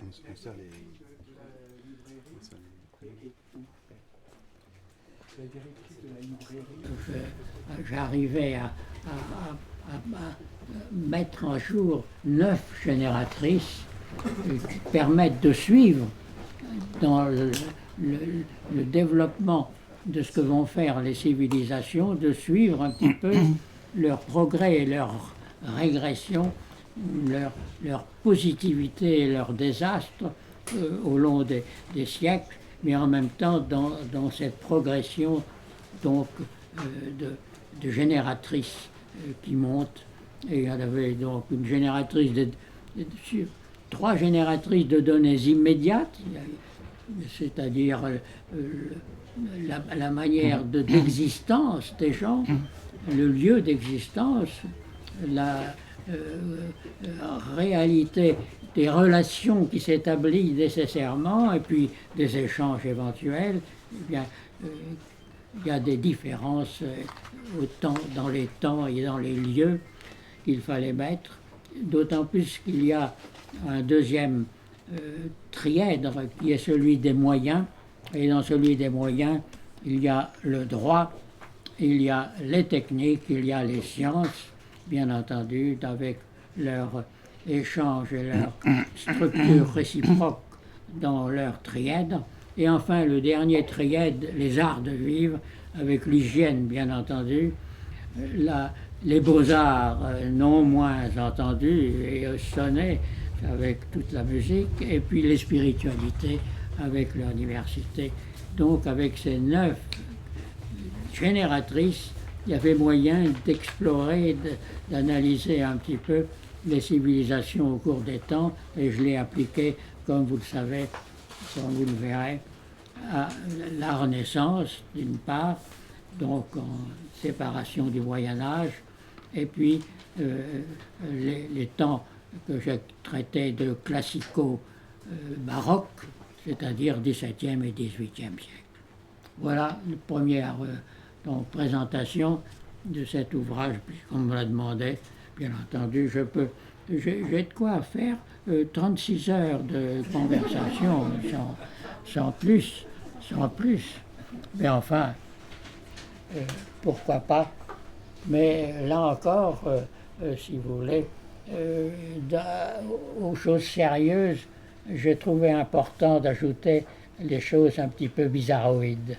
On sert les... on sert les... J'arrivais à mettre en jour 9 génératrices qui permettent de suivre dans le développement de ce que vont faire les civilisations, de suivre un petit peu leur progrès et leur régression, leur positivité et leur désastre au long des siècles, mais en même temps dans cette progression donc de génératrices qui montent. Et il y en avait donc une génératrice sur 3 génératrices de données immédiates, c'est-à-dire la manière d'existence des gens, le lieu d'existence, la réalité des relations qui s'établissent nécessairement et puis des échanges éventuels. Eh bien, il y a des différences autant dans les temps et dans les lieux qu'il fallait mettre, d'autant plus qu'il y a un deuxième trièdre qui est celui des moyens, et dans celui des moyens, il y a le droit, il y a les techniques, il y a les sciences, bien entendu, avec leur échange et leur structure réciproque dans leur trièdre. Et enfin, le dernier trièdre, les arts de vivre, avec l'hygiène, bien entendu, les beaux-arts, non moins entendus et sonnés avec toute la musique, et puis les spiritualités avec l'université. Donc, avec ces 9 génératrices, il y avait moyen d'explorer, d'analyser un petit peu les civilisations au cours des temps, et je l'ai appliqué, comme vous le savez, comme vous le verrez, à la Renaissance, d'une part, donc en séparation du Moyen-Âge, et puis les temps que j'ai traités de classico-baroque, c'est-à-dire XVIIe et XVIIIe siècle. Voilà la première donc, présentation de cet ouvrage, puisqu'on me l'a demandé. Bien entendu, j'ai de quoi faire 36 heures de conversation, sans plus. Mais enfin, pourquoi pas. Mais là encore, si vous voulez, aux choses sérieuses, j'ai trouvé important d'ajouter les choses un petit peu bizarroïdes.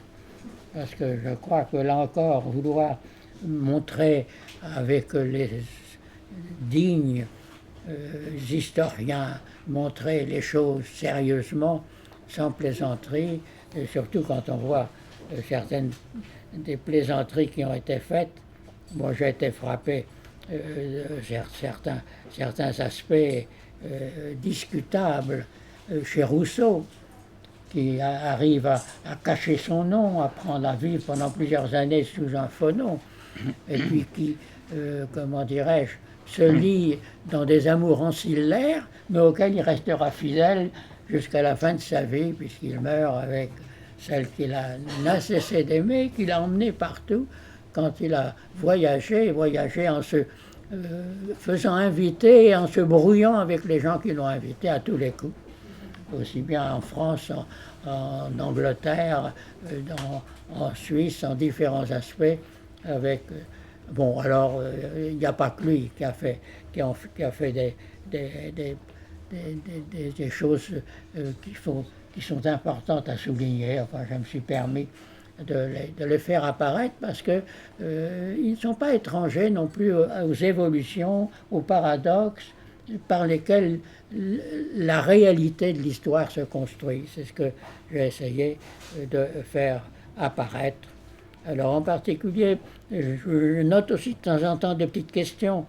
Parce que je crois que là encore, vouloir montrer avec les dignes historiens, montrer les choses sérieusement, sans plaisanterie, et surtout quand on voit certaines des plaisanteries qui ont été faites. Moi, j'ai été frappé certains aspects discutables chez Rousseau, qui arrive à cacher son nom, à prendre à vivre pendant plusieurs années sous un faux nom, et puis qui, comment dirais-je, se lie dans des amours ancillaires, mais auxquels il restera fidèle jusqu'à la fin de sa vie, puisqu'il meurt avec celle qu'il n'a cessé d'aimer, qu'il a emmenée partout, quand il a voyagé en se faisant inviter et en se brouillant avec les gens qui l'ont invité à tous les coups, aussi bien en France, en Angleterre, en Suisse, en différents aspects, avec... Bon, alors, il n'y a pas que lui qui a fait des choses qui sont importantes à souligner. Enfin, je me suis permis de les faire apparaître parce qu'ils ne sont pas étrangers non plus aux évolutions, aux paradoxes par lesquels la réalité de l'histoire se construit. C'est ce que j'ai essayé de faire apparaître. Alors en particulier, je note aussi de temps en temps des petites questions.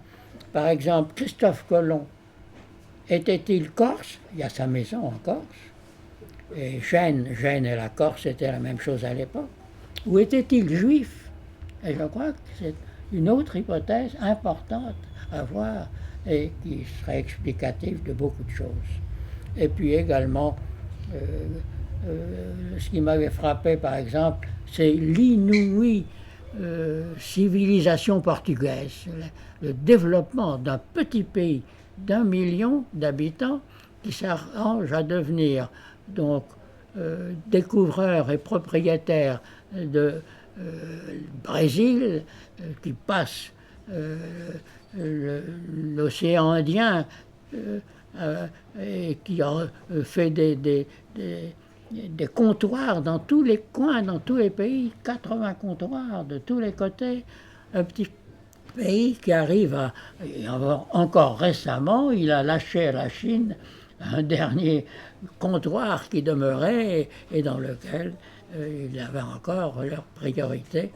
Par exemple, Christophe Colomb, était-il corse? Il y a sa maison en Corse. Et Gênes et la Corse, c'était la même chose à l'époque. Ou était-il juif? Et je crois que c'est une autre hypothèse importante à voir et qui serait explicative de beaucoup de choses. Et puis également, ce qui m'avait frappé par exemple, c'est l'inouïe civilisation portugaise, le développement d'un petit pays d'1 million d'habitants qui s'arrangent à devenir donc découvreurs et propriétaires de Brésil, qui passe l'océan Indien et qui a fait des comptoirs dans tous les coins, dans tous les pays, 80 comptoirs de tous les côtés, un petit pays qui arrive à... Et encore récemment, il a lâché à la Chine un dernier comptoir qui demeurait et dans lequel il y avait encore leur priorité,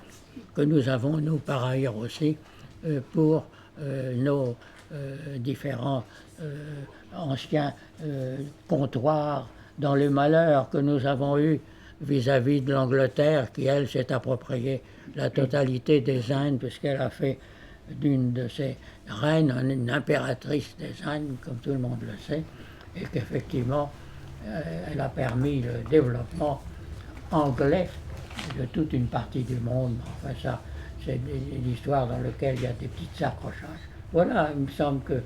que nous avons, nous, par ailleurs aussi, pour nos différents anciens comptoirs dans les malheurs que nous avons eus vis-à-vis de l'Angleterre, qui, elle, s'est appropriée la totalité des Indes, puisqu'elle a fait d'une de ses reines une impératrice des Indes, comme tout le monde le sait, et qu'effectivement, elle a permis le développement anglais de toute une partie du monde. Enfin, ça, c'est l'histoire dans laquelle il y a des petits accrochages. Voilà, il me semble que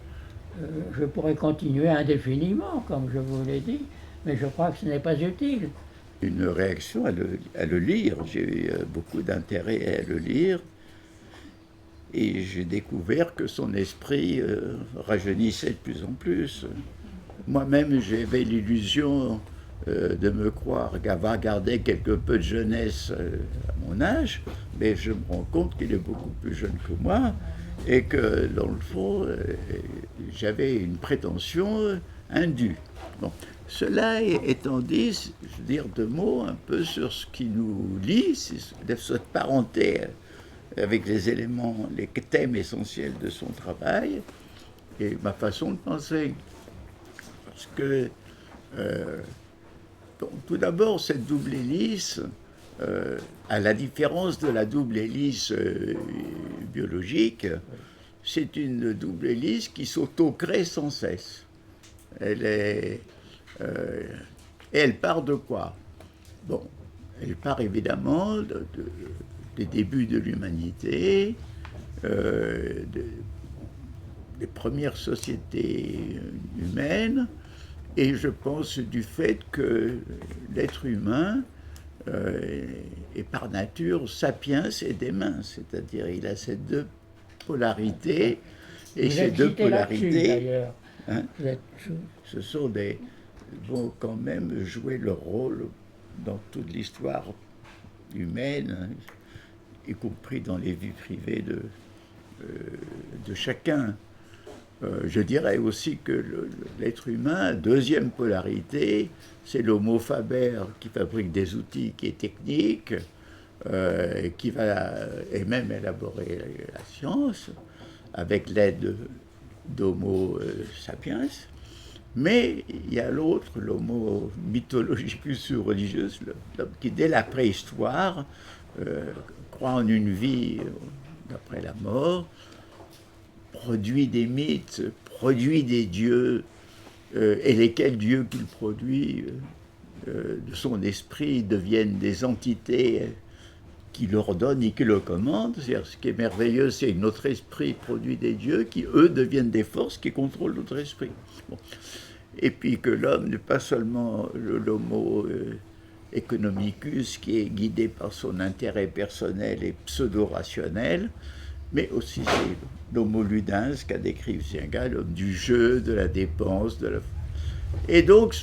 je pourrais continuer indéfiniment, comme je vous l'ai dit, mais je crois que ce n'est pas utile. Une réaction à le lire. J'ai eu beaucoup d'intérêt à le lire. Et j'ai découvert que son esprit rajeunissait de plus en plus. Moi-même, j'avais l'illusion de me croire avoir gardé quelque peu de jeunesse à mon âge, mais je me rends compte qu'il est beaucoup plus jeune que moi et que, dans le fond, j'avais une prétention indue. Bon. Cela étant dit, je veux dire deux mots un peu sur ce qui nous lie, cette parenté avec les éléments, les thèmes essentiels de son travail et ma façon de penser. Parce que, tout d'abord, cette double hélice, à la différence de la double hélice biologique, c'est une double hélice qui s'auto-crée sans cesse. Et elle part de quoi? Bon, elle part évidemment des débuts de l'humanité, des premières sociétés humaines, et je pense du fait que l'être humain est par nature sapiens et démens, c'est-à-dire il a ces deux polarités, et ces deux polarités, hein, ce sont vont quand même jouer leur rôle dans toute l'histoire humaine, hein, y compris dans les vies privées de chacun. Je dirais aussi que l'être humain, deuxième polarité, c'est l'homo faber qui fabrique des outils, qui est technique, qui va et même élaborer la science avec l'aide d'homo sapiens. Mais il y a l'autre, l'homo mythologicus ou religieuse, l'homme qui, dès la préhistoire, croit en une vie après la mort, produit des mythes, produit des dieux, et lesquels dieux qu'il produit, de son esprit, deviennent des entités qui l'ordonnent et qui le commandent. C'est-à-dire, ce qui est merveilleux, c'est que notre esprit produit des dieux qui, eux, deviennent des forces qui contrôlent notre esprit. Bon. Et puis que l'homme n'est pas seulement l'homo economicus qui est guidé par son intérêt personnel et pseudo-rationnel, mais aussi l'homo ludens qu'a décrit Huizinga, l'homme du jeu, de la dépense, Et donc,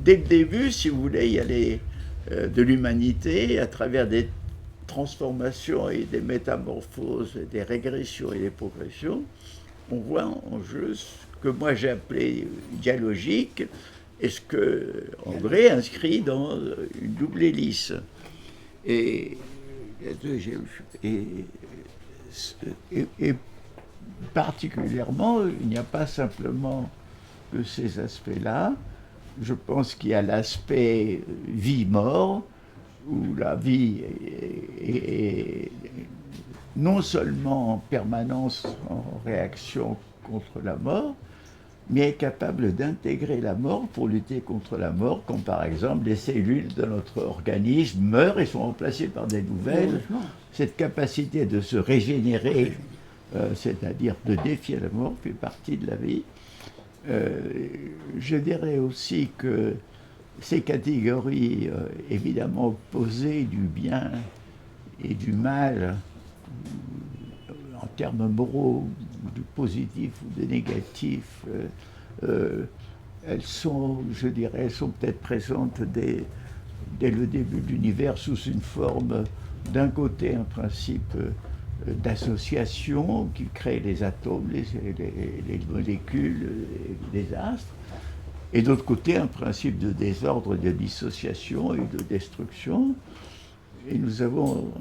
dès le début, si vous voulez, il y a de l'humanité à travers des transformations et des métamorphoses, des régressions et des progressions, on voit en jeu ce que moi j'ai appelé dialogique et ce que André inscrit dans une double hélice. Et particulièrement, il n'y a pas simplement que ces aspects-là. Je pense qu'il y a l'aspect vie-mort, où la vie est non seulement en permanence en réaction contre la mort, mais est capable d'intégrer la mort pour lutter contre la mort, comme par exemple les cellules de notre organisme meurent et sont remplacées par des nouvelles. Cette capacité de se régénérer, c'est-à-dire de défier la mort, fait partie de la vie. Je dirais aussi que ces catégories, évidemment opposées du bien et du mal, en termes moraux, du positif ou du négatif, elles sont, je dirais, elles sont peut-être présentes dès le début de l'univers sous une forme, d'un côté, un principe d'association qui crée les atomes, les molécules, les astres, et d'autre côté, un principe de désordre, de dissociation et de destruction. Et nous avons,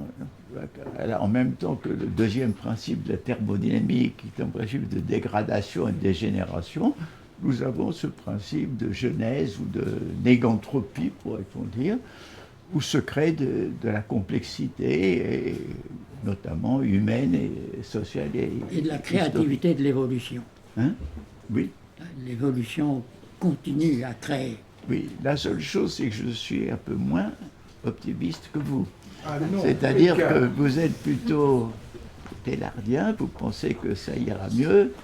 en même temps que le deuxième principe de la thermodynamique, qui est un principe de dégradation et de dégénération, nous avons ce principe de genèse ou de négantropie, pourrait-on dire, où se crée de la complexité, et notamment humaine et sociale. Et de la créativité de l'évolution. Hein? Oui. L'évolution continue à créer. Oui, la seule chose, c'est que je suis un peu moins optimiste que vous. Ah non, c'est-à-dire que vous êtes plutôt thélardien, vous pensez que ça ira mieux.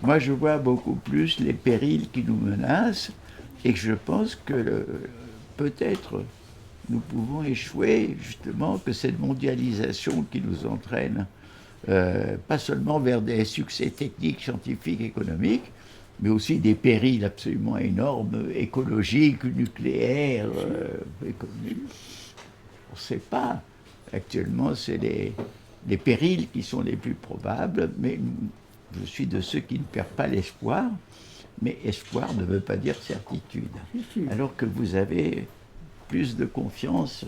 Moi, je vois beaucoup plus les périls qui nous menacent et que je pense que peut-être nous pouvons échouer, justement, que cette mondialisation qui nous entraîne, pas seulement vers des succès techniques, scientifiques, économiques, mais aussi des périls absolument énormes, écologiques, nucléaires. On ne sait pas. Actuellement, c'est les périls qui sont les plus probables, mais je suis de ceux qui ne perdent pas l'espoir, mais espoir ne veut pas dire certitude. Alors que vous avez plus de confiance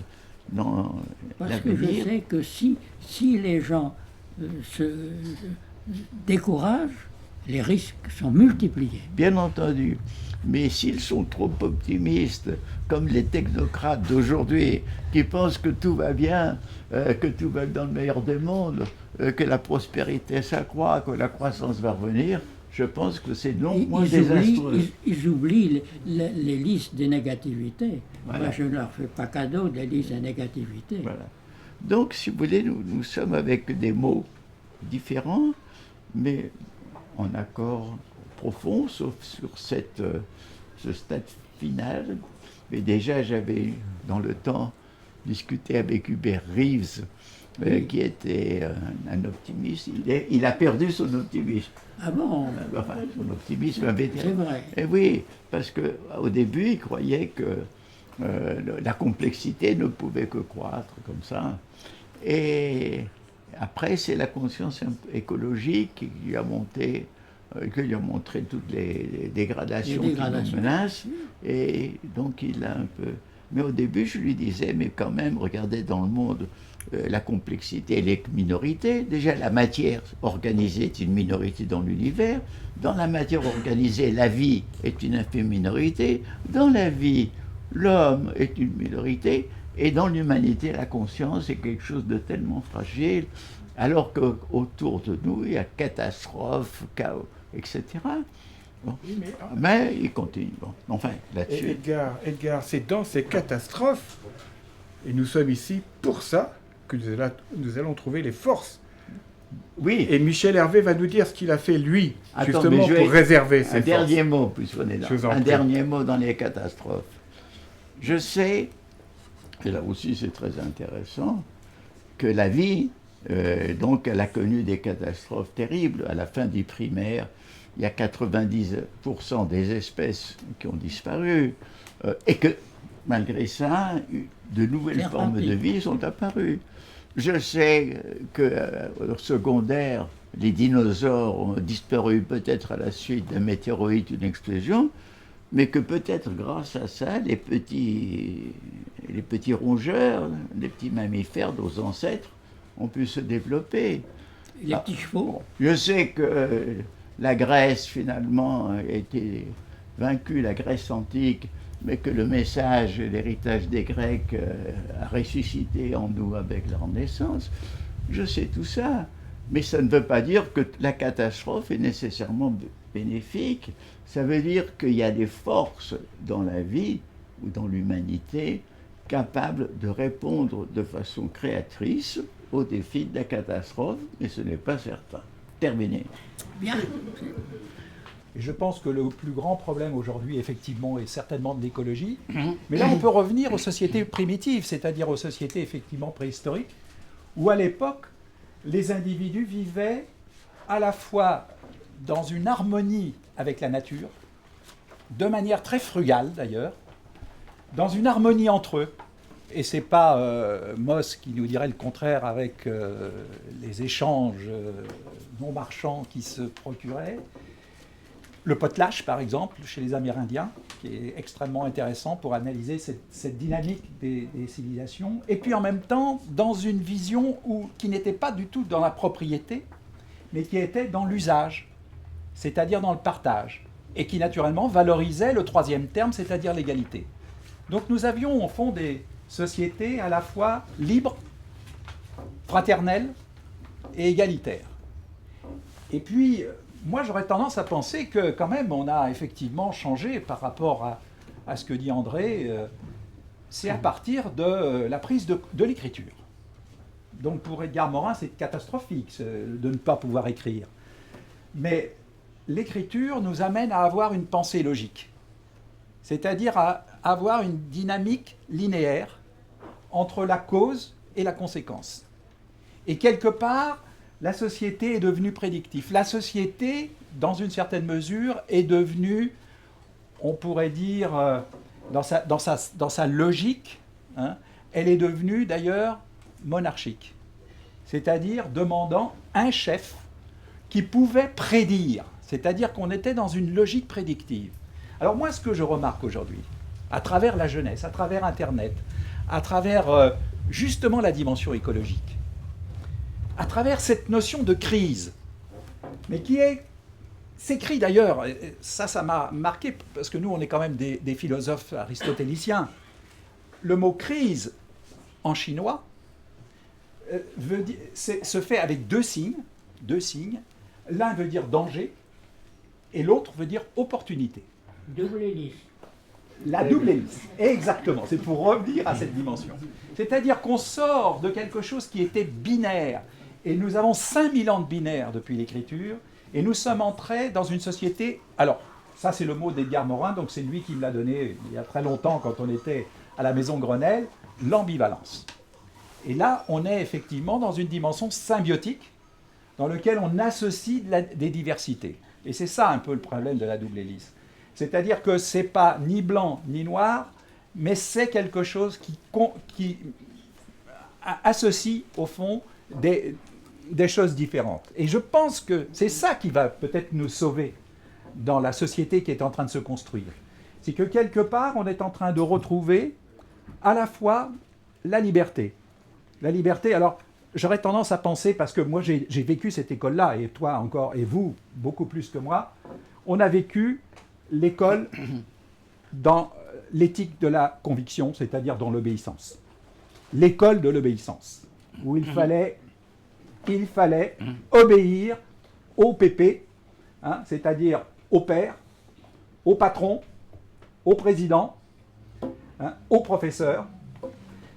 dans Parce que l'avenir. je sais que si les gens se découragent, les risques sont multipliés. Bien entendu, mais s'ils sont trop optimistes, comme les technocrates d'aujourd'hui, qui pensent que tout va bien, que tout va dans le meilleur des mondes, que la prospérité s'accroît, que la croissance va revenir, je pense que c'est non moins désastreux. Ils oublient les listes des négativités. Voilà. Moi, je ne leur fais pas cadeau des listes de négativités. Voilà. Donc, si vous voulez, nous sommes avec des mots différents, mais en accord profond, sauf sur ce stade final. Mais déjà, j'avais, dans le temps, discuté avec Hubert Reeves, qui était un optimiste. Il a perdu son optimisme. Ah bon? Enfin, son optimisme avait été... C'est vrai. Et oui, parce qu'au début, il croyait que la complexité ne pouvait que croître comme ça. Et après, c'est la conscience écologique qui lui a monté, qui lui a montré toutes les dégradations qui nous menacent. Et donc, il a un peu... Mais au début, je lui disais, mais quand même, regardez dans le monde, la complexité, les minorités. Déjà, la matière organisée est une minorité dans l'univers. Dans la matière organisée, la vie est une infime minorité. Dans la vie, l'homme est une minorité. Et dans l'humanité, la conscience est quelque chose de tellement fragile, alors qu'autour de nous, il y a catastrophes, chaos, etc. Bon. Oui, mais il continue. Bon. Enfin, là-dessus. Edgar, c'est dans ces catastrophes, et nous sommes ici pour ça, que nous allons trouver les forces. Oui. Et Michel Hervé va nous dire ce qu'il a fait, lui, justement, pour réserver ses forces. Un dernier mot, puisqu'on est là. Un dernier mot dans les catastrophes. Je sais, et là aussi c'est très intéressant, que la vie, donc, elle a connu des catastrophes terribles. À la fin du primaire, il y a 90% des espèces qui ont disparu, et que, malgré ça, de nouvelles formes de vie sont apparues. Je sais qu'au secondaire, les dinosaures ont disparu peut-être à la suite d'un météorite, d'une explosion, mais que peut-être grâce à ça, les petits rongeurs, les petits mammifères, nos ancêtres, ont pu se développer. Les petits chevaux. Je sais que la Grèce, finalement, a été vaincue, la Grèce antique, mais que le message, l'héritage des Grecs a ressuscité en nous avec la Renaissance. Je sais tout ça, mais ça ne veut pas dire que la catastrophe est nécessairement bénéfique. Ça veut dire qu'il y a des forces dans la vie ou dans l'humanité capables de répondre de façon créatrice aux défis de la catastrophe, mais ce n'est pas certain. Terminé. Bien. Et je pense que le plus grand problème aujourd'hui, effectivement, est certainement de l'écologie. Mais là, on peut revenir aux sociétés primitives, c'est-à-dire aux sociétés effectivement préhistoriques, où à l'époque, les individus vivaient à la fois dans une harmonie avec la nature, de manière très frugale d'ailleurs, dans une harmonie entre eux. Et ce n'est pas Moss qui nous dirait le contraire avec les échanges non marchands qui se procuraient. Le potlatch, par exemple, chez les Amérindiens, qui est extrêmement intéressant pour analyser cette dynamique des civilisations. Et puis en même temps, dans une vision qui n'était pas du tout dans la propriété, mais qui était dans l'usage, c'est-à-dire dans le partage, et qui naturellement valorisait le troisième terme, c'est-à-dire l'égalité. Donc nous avions au fond des sociétés à la fois libres, fraternelles et égalitaires. Et puis, moi j'aurais tendance à penser que quand même on a effectivement changé par rapport à ce que dit André, c'est à partir de la prise de l'écriture. Donc pour Edgar Morin, c'est catastrophique de ne pas pouvoir écrire. Mais l'écriture nous amène à avoir une pensée logique, c'est-à-dire à avoir une dynamique linéaire entre la cause et la conséquence. Et quelque part, la société est devenue prédictive. La société, dans une certaine mesure, est devenue, on pourrait dire, dans sa logique, hein, elle est devenue d'ailleurs monarchique, c'est-à-dire demandant un chef qui pouvait prédire, c'est-à-dire qu'on était dans une logique prédictive. Alors moi, ce que je remarque aujourd'hui, à travers la jeunesse, à travers Internet, à travers justement la dimension écologique, à travers cette notion de crise, mais qui s'écrit d'ailleurs, ça m'a marqué, parce que nous, on est quand même des philosophes aristotéliciens. Le mot crise, en chinois, se fait avec deux signes. L'un veut dire danger, et l'autre veut dire opportunité. Double hélice. La double hélice, exactement, c'est pour revenir à cette dimension. C'est-à-dire qu'on sort de quelque chose qui était binaire, et nous avons 5000 ans de binaire depuis l'écriture, et nous sommes entrés dans une société... Alors, ça c'est le mot d'Edgar Morin, donc c'est lui qui me l'a donné il y a très longtemps quand on était à la Maison Grenelle, l'ambivalence. Et là, on est effectivement dans une dimension symbiotique, dans laquelle on associe des diversités. Et c'est ça un peu le problème de la double hélice. C'est-à-dire que ce n'est pas ni blanc ni noir, mais c'est quelque chose qui associe au fond des choses différentes. Et je pense que c'est ça qui va peut-être nous sauver dans la société qui est en train de se construire. C'est que quelque part, on est en train de retrouver à la fois la liberté. La liberté, alors j'aurais tendance à penser, parce que moi j'ai vécu cette école-là, et toi encore, et vous, beaucoup plus que moi, on a vécu l'école dans l'éthique de la conviction, c'est-à-dire dans l'obéissance. L'école de l'obéissance, où il fallait obéir au pépé, hein, c'est-à-dire au père, au patron, au président, hein, au professeur,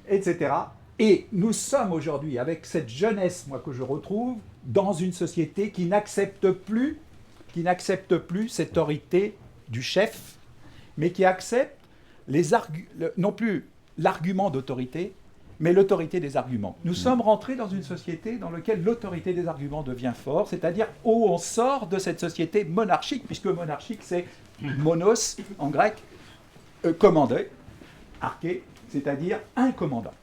etc. Et nous sommes aujourd'hui, avec cette jeunesse, moi, que je retrouve, dans une société qui n'accepte plus cette autorité du chef, mais qui accepte non plus l'argument d'autorité, mais l'autorité des arguments. Nous sommes rentrés dans une société dans laquelle l'autorité des arguments devient forte, c'est-à-dire où on sort de cette société monarchique, puisque monarchique, c'est monos, en grec, commander, arché, c'est-à-dire un commandant.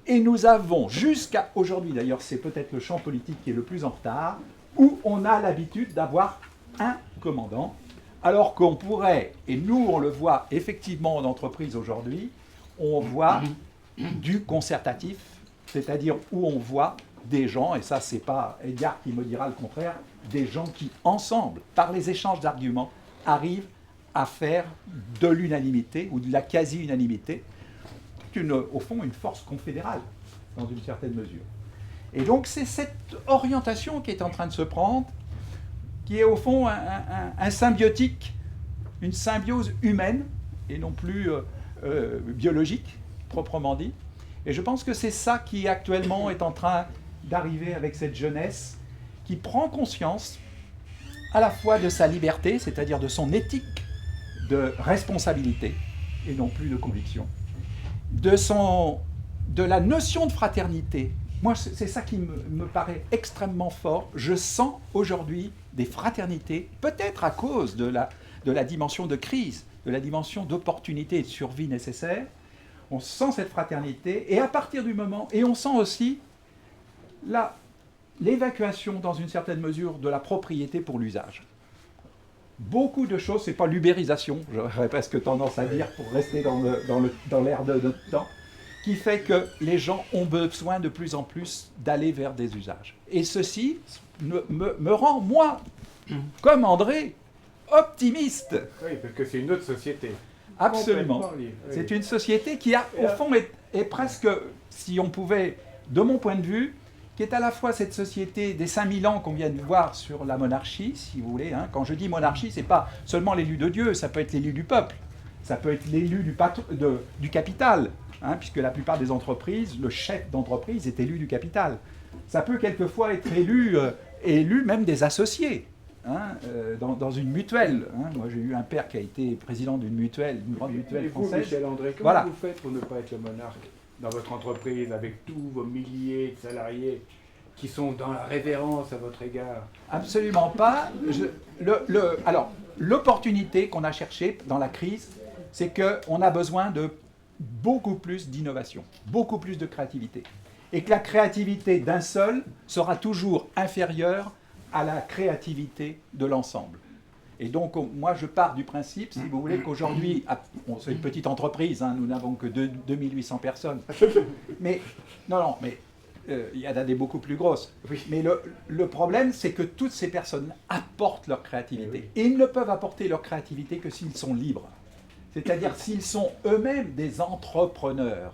Et nous avons, jusqu'à aujourd'hui, d'ailleurs c'est peut-être le champ politique qui est le plus en retard, où on a l'habitude d'avoir un commandant, alors qu'on pourrait, et nous on le voit effectivement en entreprise aujourd'hui, on voit du concertatif, c'est-à-dire où on voit des gens, et ça c'est pas Edgar qui me dira le contraire, des gens qui ensemble, par les échanges d'arguments, arrivent à faire de l'unanimité ou de la quasi-unanimité, au fond une force confédérale, dans une certaine mesure. Et donc c'est cette orientation qui est en train de se prendre, qui est au fond un symbiotique, une symbiose humaine, et non plus biologique, proprement dit. Et je pense que c'est ça qui actuellement est en train d'arriver avec cette jeunesse, qui prend conscience à la fois de sa liberté, c'est-à-dire de son éthique de responsabilité, et non plus de conviction, de la notion de fraternité. Moi, c'est ça qui me paraît extrêmement fort. Je sens aujourd'hui des fraternités, peut-être à cause de la dimension de crise, de la dimension d'opportunité et de survie nécessaire. On sent cette fraternité, et à partir du moment, et on sent aussi l'évacuation, dans une certaine mesure, de la propriété pour l'usage. Beaucoup de choses, c'est pas l'ubérisation, j'aurais presque tendance à dire, pour rester dans l'ère de notre temps, qui fait que les gens ont besoin de plus en plus d'aller vers des usages. Et ceci me rend, moi, comme André, optimiste. Oui, parce que c'est une autre société. Absolument. Complètement libre, oui. C'est une société qui, au fond, est presque, si on pouvait, de mon point de vue, qui est à la fois cette société des 5000 ans qu'on vient de voir sur la monarchie, si vous voulez. Hein. Quand je dis monarchie, ce n'est pas seulement l'élu de Dieu, ça peut être l'élu du peuple, ça peut être l'élu du capital, hein, puisque la plupart des entreprises, le chef d'entreprise est élu du capital. Ça peut quelquefois être élu même des associés, hein, dans une mutuelle. Hein. Moi, j'ai eu un père qui a été président d'une mutuelle, d'une grande mutuelle vous, française. Michel André, comment Voilà. vous faites pour ne pas être le monarque dans votre entreprise, avec tous vos milliers de salariés qui sont dans la révérence à votre égard? Absolument pas. Alors, l'opportunité qu'on a cherchée dans la crise, c'est qu'on a besoin de beaucoup plus d'innovation, beaucoup plus de créativité. Et que la créativité d'un seul sera toujours inférieure à la créativité de l'ensemble. Et donc, moi, je pars du principe, si vous voulez, qu'aujourd'hui, c'est une petite entreprise, hein, nous n'avons que 2800 personnes. Mais, non, mais il y en a des beaucoup plus grosses. Oui. Mais le problème, c'est que toutes ces personnes apportent leur créativité. Oui. Et ils ne peuvent apporter leur créativité que s'ils sont libres. C'est-à-dire s'ils sont eux-mêmes des entrepreneurs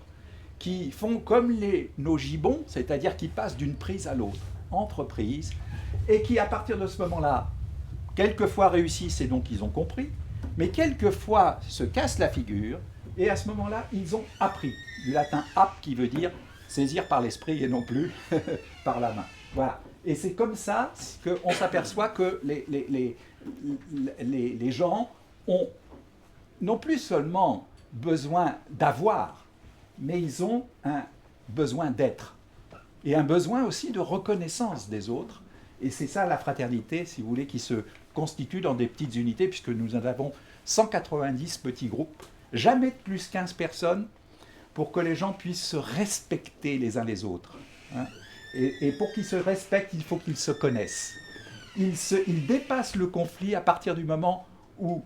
qui font comme nos gibbons, c'est-à-dire qui passent d'une prise à l'autre, entreprise, et qui, à partir de ce moment-là, quelquefois réussissent et donc ils ont compris, mais quelquefois se cassent la figure, et à ce moment-là, ils ont appris, du latin ap qui veut dire saisir par l'esprit et non plus par la main. Voilà. Et c'est comme ça qu'on s'aperçoit que les gens ont non plus seulement besoin d'avoir, mais ils ont un besoin d'être. Et un besoin aussi de reconnaissance des autres. Et c'est ça la fraternité, si vous voulez, qui se constitue dans des petites unités, puisque nous en avons 190 petits groupes, jamais de plus 15 personnes, pour que les gens puissent se respecter les uns les autres. Hein. Et pour qu'ils se respectent, il faut qu'ils se connaissent. Ils dépassent le conflit à partir du moment où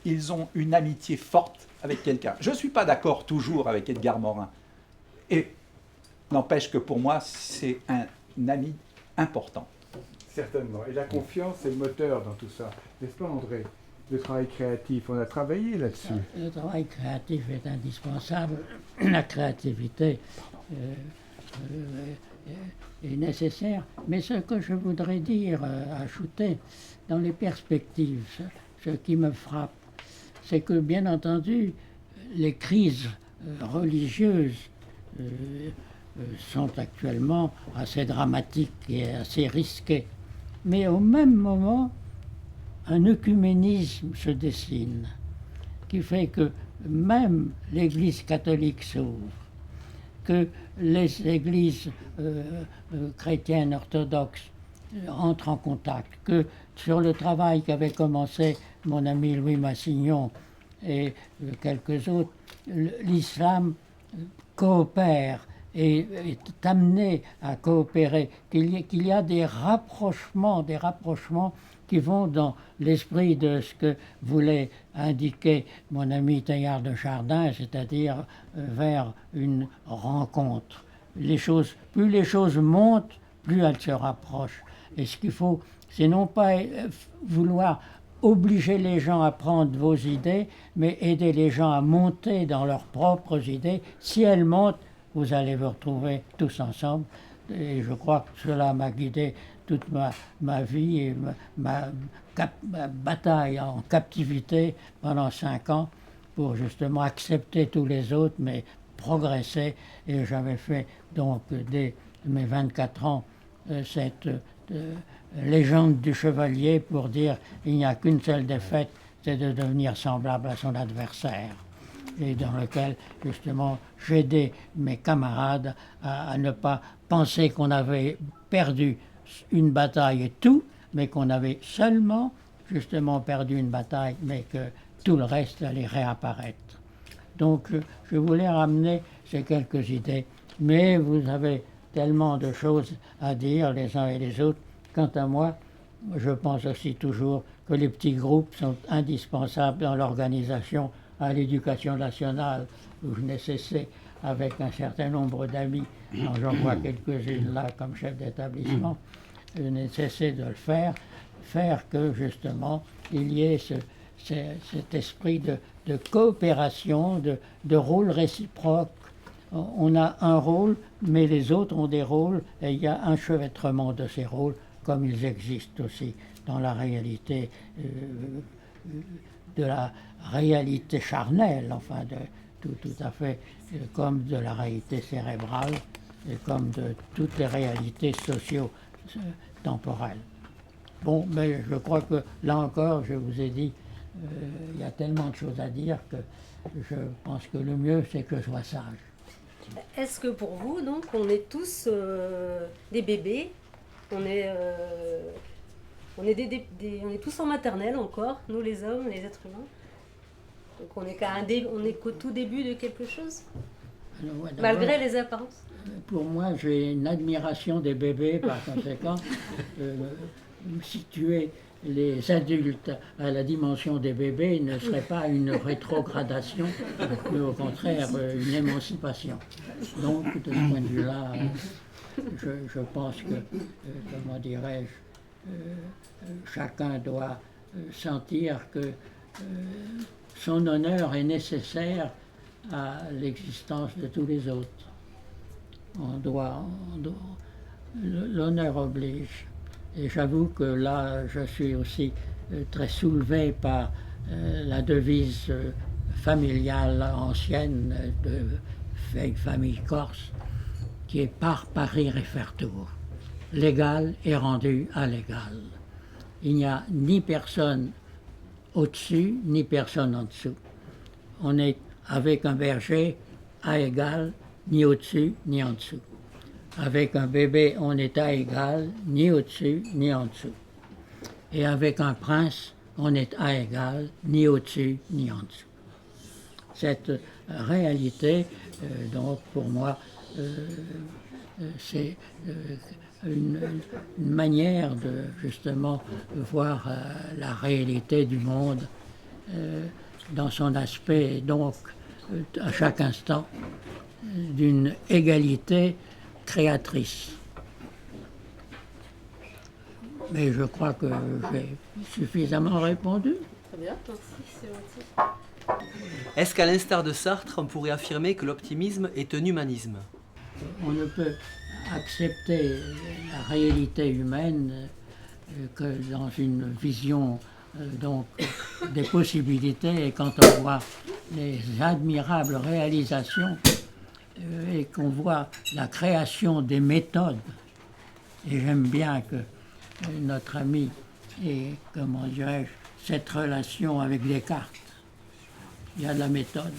ils ont une amitié forte avec quelqu'un. Je ne suis pas d'accord toujours avec Edgar Morin. Et n'empêche que pour moi, c'est un ami important. Certainement. Et la confiance, c'est le moteur dans tout ça. N'est-ce pas, André? Le travail créatif, on a travaillé là-dessus. Le travail créatif est indispensable. La créativité est nécessaire. Mais ce que je voudrais dire, ajouter, dans les perspectives, ce qui me frappe, c'est que, bien entendu, les crises religieuses sont actuellement assez dramatiques et assez risquées. Mais au même moment, un œcuménisme se dessine, qui fait que même l'Église catholique s'ouvre, que les églises chrétiennes orthodoxes entrent en contact, que sur le travail qu'avait commencé mon ami Louis Massignon et quelques autres, l'islam coopère et est amené à coopérer, qu'il y a des rapprochements qui vont dans l'esprit de ce que voulait indiquer mon ami Teilhard de Chardin, c'est-à-dire vers une rencontre. Plus les choses montent, plus elles se rapprochent. Et ce qu'il faut, c'est non pas vouloir obliger les gens à prendre vos idées, mais aider les gens à monter dans leurs propres idées. Si elles montent, vous allez vous retrouver tous ensemble. Et je crois que cela m'a guidé toute ma vie et ma bataille en captivité pendant 5 ans pour justement accepter tous les autres, mais progresser. Et j'avais fait donc dès mes 24 ans cette légende du chevalier pour dire il n'y a qu'une seule défaite, c'est de devenir semblable à son adversaire. Et dans lequel, justement, j'aidais mes camarades à ne pas penser qu'on avait perdu une bataille et tout, mais qu'on avait seulement, justement, perdu une bataille, mais que tout le reste allait réapparaître. Donc, je voulais ramener ces quelques idées, mais vous avez tellement de choses à dire les uns et les autres. Quant à moi, je pense aussi toujours que les petits groupes sont indispensables dans l'organisation à l'éducation nationale, où je n'ai cessé, avec un certain nombre d'amis, j'en vois quelques-unes là comme chef d'établissement, je n'ai cessé de le faire que justement il y ait cet esprit de coopération, de rôle réciproque. On a un rôle, mais les autres ont des rôles, et il y a un chevêtrement de ces rôles, comme ils existent aussi dans la réalité de la réalité charnelle, enfin tout à fait comme de la réalité cérébrale et comme de toutes les réalités socio-temporelles. Bon, mais je crois que là encore, je vous ai dit, il y a tellement de choses à dire que je pense que le mieux, c'est que je sois sage. Est-ce que pour vous, donc, on est tous des bébés, on est tous en maternelle encore, nous les hommes, les êtres humains. Donc on est qu'au tout début de quelque chose, Alors, ouais, malgré les apparences. Pour moi, j'ai une admiration des bébés, par conséquent, situer les adultes à la dimension des bébés ne serait pas une rétrogradation, mais au contraire une émancipation. Donc, de ce point de vue-là, je pense que, comment dirais-je, chacun doit sentir que son honneur est nécessaire à l'existence de tous les autres. L'honneur oblige. Et j'avoue que là, je suis aussi très soulevé par la devise familiale ancienne de vieille famille corse, qui est par Paris réfectoire. L'égal est rendu à l'égal. Il n'y a ni personne au-dessus, ni personne en dessous. On est avec un berger à égal, ni au-dessus, ni en dessous. Avec un bébé, on est à égal, ni au-dessus, ni en dessous. Et avec un prince, on est à égal, ni au-dessus, ni en dessous. Cette réalité, donc pour moi, c'est une manière de justement voir la réalité du monde dans son aspect, donc à chaque instant, d'une égalité créatrice. Mais je crois que j'ai suffisamment répondu. Très bien, merci, c'est gentil. Est-ce qu'à l'instar de Sartre, on pourrait affirmer que l'optimisme est un humanisme? On ne peut accepter la réalité humaine que dans une vision donc des possibilités, et quand on voit les admirables réalisations et qu'on voit la création des méthodes, et j'aime bien que notre ami ait, comment dirais-je, cette relation avec Descartes. Il y a de la méthode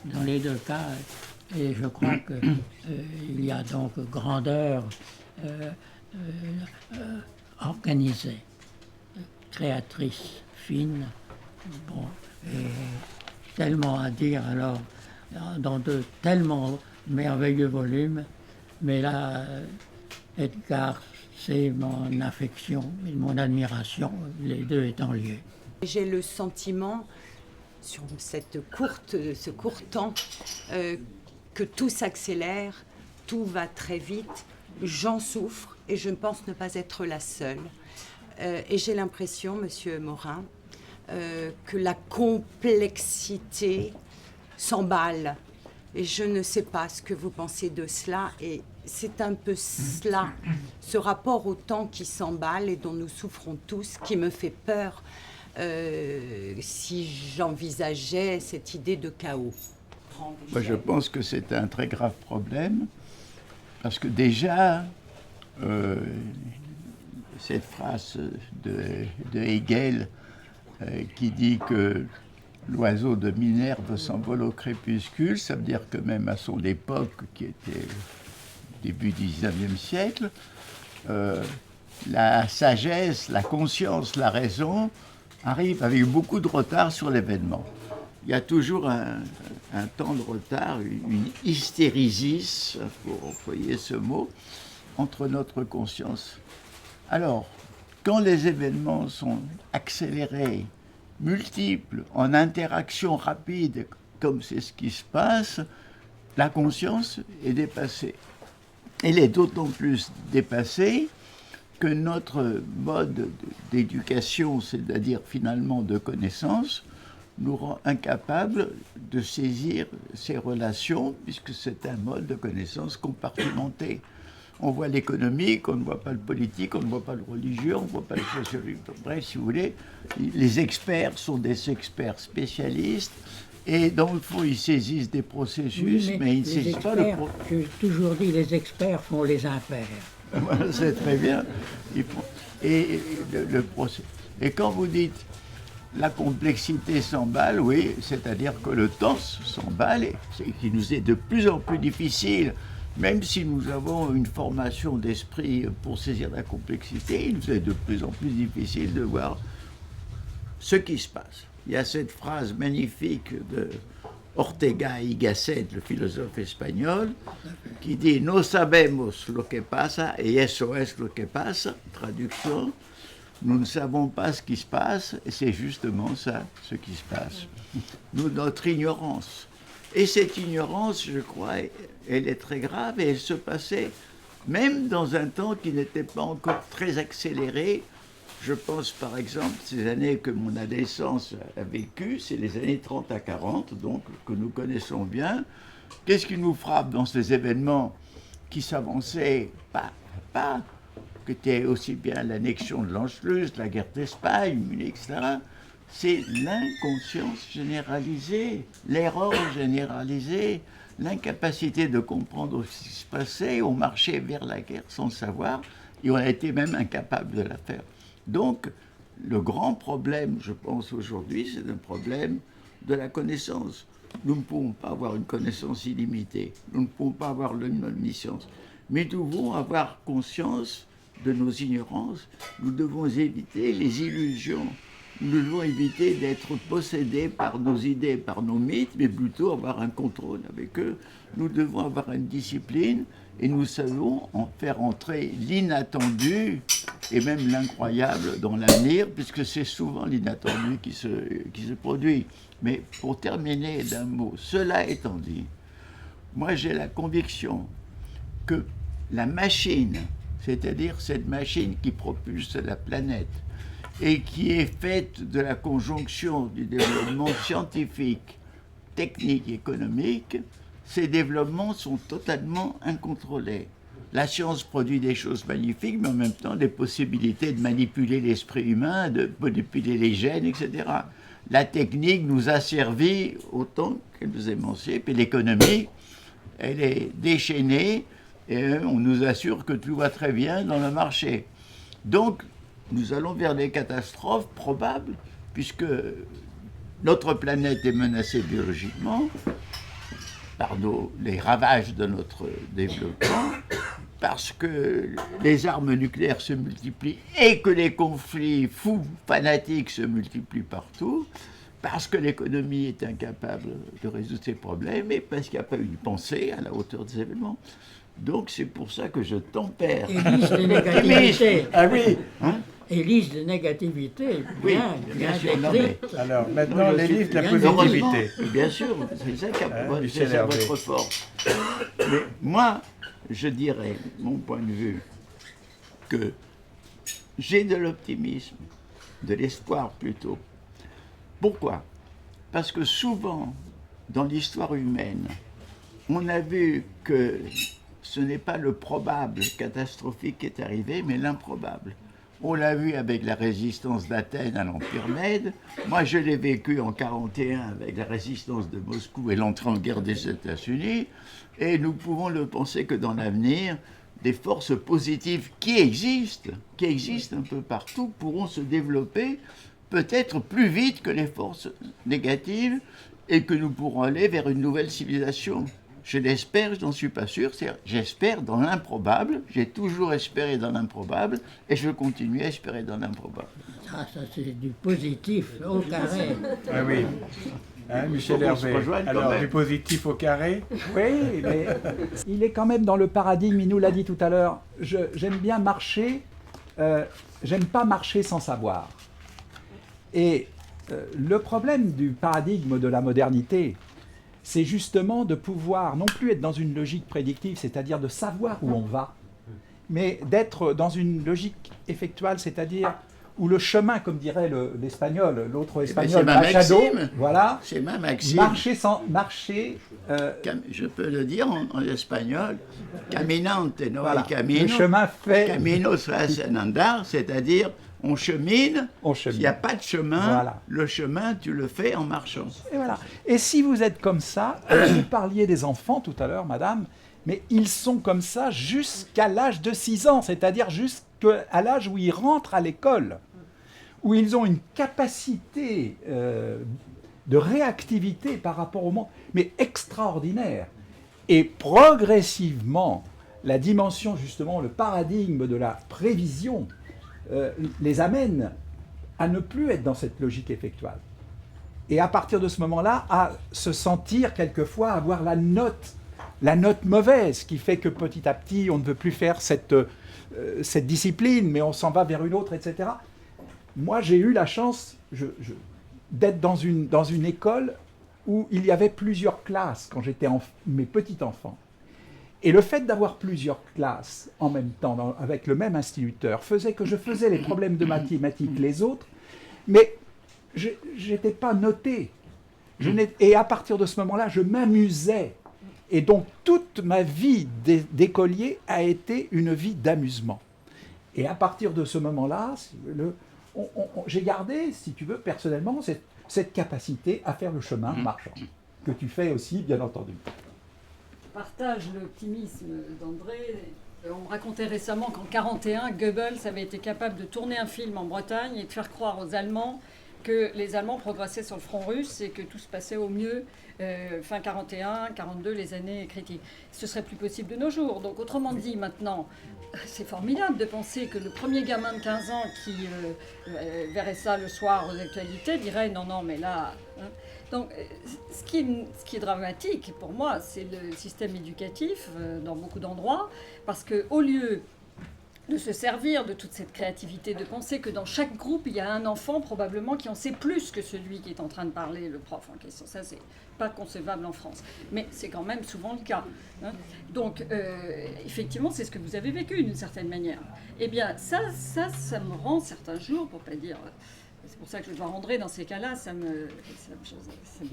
dans les deux cas, et je crois qu'il y a donc grandeur organisée, créatrice, fine, bon, et tellement à dire alors dans de tellement merveilleux volumes, mais là, Edgar, c'est mon affection et mon admiration, les deux étant liés. J'ai le sentiment, sur ce court temps, que tout s'accélère, tout va très vite. J'en souffre et je pense ne pas être la seule. Et j'ai l'impression, Monsieur Morin, que la complexité s'emballe. Et je ne sais pas ce que vous pensez de cela. Et c'est un peu cela, ce rapport au temps qui s'emballe et dont nous souffrons tous, qui me fait peur si j'envisageais cette idée de chaos. Moi, je pense que c'est un très grave problème, parce que déjà, cette phrase de Hegel qui dit que l'oiseau de Minerve s'envole au crépuscule. Ça veut dire que même à son époque, qui était début du XIXe siècle, la sagesse, la conscience, la raison arrivent avec beaucoup de retard sur l'événement. Il y a toujours un temps de retard, une hystérésis, pour employer ce mot, entre notre conscience. Alors, quand les événements sont accélérés, multiples, en interaction rapide, comme c'est ce qui se passe, la conscience est dépassée. Elle est d'autant plus dépassée que notre mode d'éducation, c'est-à-dire finalement de connaissance, nous rend incapables de saisir ces relations, puisque c'est un mode de connaissance compartimenté. On voit l'économique, on ne voit pas le politique, on ne voit pas le religieux, on ne voit pas le sociologique. Bref, si vous voulez, les experts sont des experts spécialistes, et dans le fond, ils saisissent des processus, Oui, mais ils ne saisissent pas le processus. J'ai toujours dit, les experts font les impairs. Voilà, c'est très bien. Et le procès. Et quand vous dites la complexité s'emballe, oui, c'est-à-dire que le temps s'emballe et qui nous est de plus en plus difficile, même si nous avons une formation d'esprit pour saisir la complexité, il nous est de plus en plus difficile de voir ce qui se passe. Il y a cette phrase magnifique de Ortega y Gasset, le philosophe espagnol, qui dit « No sabemos lo que pasa et eso es lo que pasa », traduction, nous ne savons pas ce qui se passe, et c'est justement ça, ce qui se passe. Notre ignorance. Et cette ignorance, je crois, elle est très grave, et elle se passait même dans un temps qui n'était pas encore très accéléré. Je pense par exemple, ces années que mon adolescence a vécues, c'est les années 30 à 40, donc que nous connaissons bien. Qu'est-ce qui nous frappe dans ces événements qui s'avançaient pas, qui étaient aussi bien l'annexion de l'Anschluss, la guerre d'Espagne, etc. C'est l'inconscience généralisée, l'erreur généralisée, l'incapacité de comprendre ce qui se passait. On marchait vers la guerre sans le savoir, et on a été même incapable de la faire. Donc, le grand problème, je pense, aujourd'hui, c'est un problème de la connaissance. Nous ne pouvons pas avoir une connaissance illimitée, nous ne pouvons pas avoir l'omniscience, mais nous devons avoir conscience de nos ignorances, nous devons éviter les illusions, nous devons éviter d'être possédés par nos idées, par nos mythes, mais plutôt avoir un contrôle avec eux. Nous devons avoir une discipline et nous savons en faire entrer l'inattendu et même l'incroyable dans l'avenir, puisque c'est souvent l'inattendu qui se produit. Mais pour terminer d'un mot, cela étant dit, moi j'ai la conviction que la machine, c'est-à-dire cette machine qui propulse la planète et qui est faite de la conjonction du développement scientifique, technique et économique, ces développements sont totalement incontrôlés. La science produit des choses magnifiques, mais en même temps des possibilités de manipuler l'esprit humain, de manipuler les gènes, etc. La technique nous a servi autant qu'elle nous émancipe, et l'économie, elle est déchaînée, et on nous assure que tout va très bien dans le marché. Donc, nous allons vers des catastrophes probables, puisque notre planète est menacée biologiquement par les ravages de notre développement, parce que les armes nucléaires se multiplient et que les conflits fous, fanatiques se multiplient partout, parce que l'économie est incapable de résoudre ces problèmes et parce qu'il n'y a pas eu une pensée à la hauteur des événements. Donc c'est pour ça que je tempère. Et liste de négativité. Ah oui. Hein? Et liste de négativité, Oui, bien sûr. Non, mais, Alors maintenant, les listes de la heureusement, positivité. bien sûr, c'est ça qui a Michel c'est Hervé. votre force. Mais moi, je dirais, mon point de vue, que j'ai de l'optimisme, de l'espoir plutôt. Pourquoi? Parce que souvent, dans l'histoire humaine, on a vu que ce n'est pas le probable catastrophique qui est arrivé, mais l'improbable. On l'a vu avec la résistance d'Athènes à l'Empire Mède. Moi, je l'ai vécu en 1941 avec la résistance de Moscou et l'entrée en guerre des États-Unis. Et nous pouvons le penser que dans l'avenir, des forces positives qui existent un peu partout, pourront se développer peut-être plus vite que les forces négatives et que nous pourrons aller vers une nouvelle civilisation. Je l'espère, je n'en suis pas sûr. J'espère dans l'improbable. J'ai toujours espéré dans l'improbable et je continue à espérer dans l'improbable. Ça c'est du positif au carré. Ah oui. Hein, Michel Faut qu'on se Hervé. rejoigne quand Alors, même. du positif au carré. Oui, mais il est quand même dans le paradigme, il nous l'a dit tout à l'heure, j'aime bien marcher, j'aime pas marcher sans savoir. Et le problème du paradigme de la modernité, c'est justement de pouvoir non plus être dans une logique prédictive, c'est-à-dire de savoir où on va, mais d'être dans une logique effectuelle, c'est-à-dire où le chemin, comme dirait l'espagnol, l'autre espagnol, c'est ma Machado, maxime. voilà, C'est ma maxime. marcher, Je peux le dire en espagnol. Caminante no voilà, hay camino. le chemin fait, Camino se hace en andar, c'est-à-dire on chemine. on S'il chemine. n'y a pas de chemin, Voilà. le chemin, tu le fais en marchant. Et voilà. Et si vous êtes comme ça, vous parliez des enfants tout à l'heure, madame, mais ils sont comme ça jusqu'à l'âge de 6 ans, c'est-à-dire jusqu'à l'âge où ils rentrent à l'école, où ils ont une capacité de réactivité par rapport au monde, mais extraordinaire. Et progressivement, la dimension, justement, le paradigme de la prévision les amène à ne plus être dans cette logique effectuelle. Et à partir de ce moment-là, à se sentir quelquefois avoir la note mauvaise, qui fait que petit à petit, on ne veut plus faire cette discipline, mais on s'en va vers une autre, etc. Moi, j'ai eu la chance d'être dans une école où il y avait plusieurs classes quand j'étais mes petits enfants. Et le fait d'avoir plusieurs classes en même temps, avec le même instituteur, faisait que je faisais les problèmes de mathématiques les autres, mais je n'étais pas noté. Et à partir de ce moment-là, je m'amusais. Et donc, toute ma vie d'écolier a été une vie d'amusement. Et à partir de ce moment-là, j'ai gardé, si tu veux, personnellement, cette capacité à faire le chemin marchand, que tu fais aussi, bien entendu. Je partage l'optimisme d'André. On me racontait récemment qu'en 1941, Goebbels avait été capable de tourner un film en Bretagne et de faire croire aux Allemands que les Allemands progressaient sur le front russe et que tout se passait au mieux fin 41, 42, les années critiques. Ce serait plus possible de nos jours. Donc autrement dit, maintenant, c'est formidable de penser que le premier gamin de 15 ans qui verrait ça le soir aux actualités dirait non, mais là... Hein. Donc, ce qui est dramatique pour moi, c'est le système éducatif dans beaucoup d'endroits, parce qu'au lieu de se servir de toute cette créativité, de penser que dans chaque groupe, il y a un enfant probablement qui en sait plus que celui qui est en train de parler, le prof en question. Ça, c'est pas concevable en France. Mais c'est quand même souvent le cas. Hein. Donc, effectivement, c'est ce que vous avez vécu d'une certaine manière. Eh bien, ça me rend certains jours, pour pas dire... C'est pour ça que je dois rentrer dans ces cas-là, ça me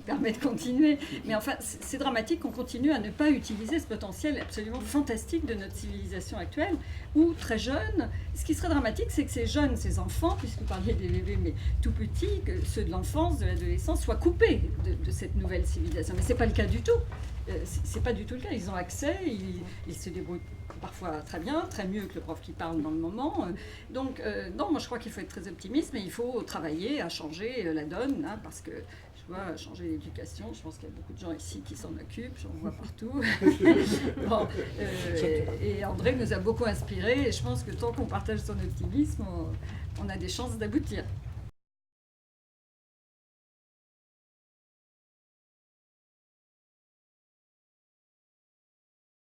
permet de continuer. Mais enfin, c'est dramatique qu'on continue à ne pas utiliser ce potentiel absolument fantastique de notre civilisation actuelle, où très jeunes, ce qui serait dramatique, c'est que ces jeunes, ces enfants, puisque vous parliez des bébés, mais tout petits, que ceux de l'enfance, de l'adolescence, soient coupés de cette nouvelle civilisation. Mais ce n'est pas le cas du tout. C'est pas du tout le cas. Ils ont accès, ils se débrouillent parfois très bien, très mieux que le prof qui parle dans le moment. Donc, non, moi je crois qu'il faut être très optimiste, mais il faut travailler à changer la donne, hein, parce que, je vois, changer l'éducation, je pense qu'il y a beaucoup de gens ici qui s'en occupent, j'en vois partout. Bon, et André nous a beaucoup inspiré, et je pense que tant qu'on partage son optimisme, on a des chances d'aboutir.